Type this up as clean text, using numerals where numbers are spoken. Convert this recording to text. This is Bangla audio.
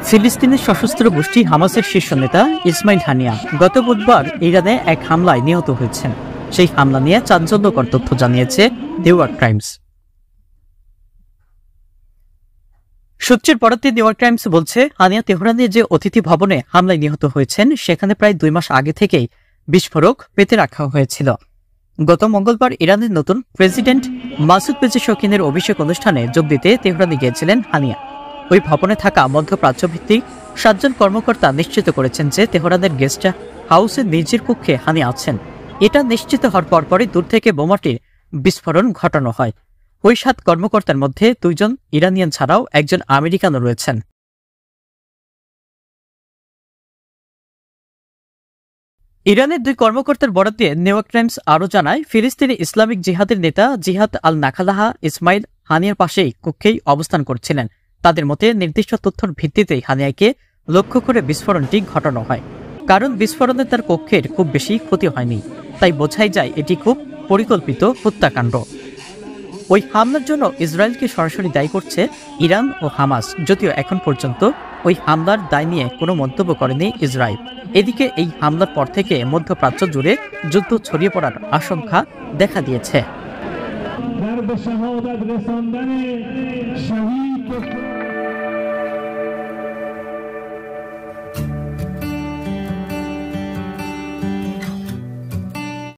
ফিলিস্তিনের সশস্ত্র গোষ্ঠী হামাসের শীর্ষ নেতা ইসমাইল হানিয়া গত বুধবার ইরানে এক হামলায় নিহত হয়েছেন। সেই হামলা নিয়ে চাঞ্চল্যকর তথ্য জানিয়েছে নিউ ইয়র্ক টাইমস। সূত্রের বরাতে নিউ ইয়র্ক টাইমস বলছে, হানিয়া তেহরানে যে অতিথি ভবনে হামলায় নিহত হয়েছেন সেখানে প্রায় 2 মাস আগে থেকেই বিস্ফোরক পেতে রাখা হয়েছিল। গত মঙ্গলবার ইরানের নতুন প্রেসিডেন্ট মাসুদ পেজেশকিনের অভিষেক অনুষ্ঠানে যোগ দিতে তেহরানে গিয়েছিলেন হানিয়া। ওই ভবনে থাকা মধ্যপ্রাচ্য ভিত্তিক 7 জন কর্মকর্তা নিশ্চিত করেছেন যে তেহরানের গেস্ট হাউসের নিজের কক্ষে হানিয়া আছেন। এটা নিশ্চিত হওয়ার পরপরই দূর থেকে বোমাটির বিস্ফোরণ ঘটানো হয়। ওই 7 কর্মকর্তার মধ্যে 2 জন ইরানিয়ান ছাড়াও একজন আমেরিকানও রয়েছেন। ইরানের 2 কর্মকর্তার বরাত দিয়ে নিউ ইয়র্ক টাইমস আরও জানায়, ফিলিস্তিনি ইসলামিক জিহাদের নেতা জিহাদ আল নাখালাহা ইসমাইল হানিয়ার পাশেই কক্ষেই অবস্থান করছিলেন। তাদের মতে নির্দিষ্ট তথ্যের ভিত্তিতেই হানিয়াকে লক্ষ্য করে বিস্ফোরণটি ঘটানো হয়। কারণ বিস্ফোরণে তার কক্ষের খুব বেশি ক্ষতি হয়নি, তাই বোঝাই যায় এটি খুব পরিকল্পিত হত্যাকাণ্ড। ওই হামলার জন্য ইসরায়েলকে সরাসরি দায়ী করছে ইরান ও হামাস, যদিও এখন পর্যন্ত ওই হামলার দায় নিয়ে কোনো মন্তব্য করেনি ইসরায়েল। এদিকে এই হামলার পর থেকে মধ্যপ্রাচ্য জুড়ে যুদ্ধ ছড়িয়ে পড়ার আশঙ্কা দেখা দিয়েছে।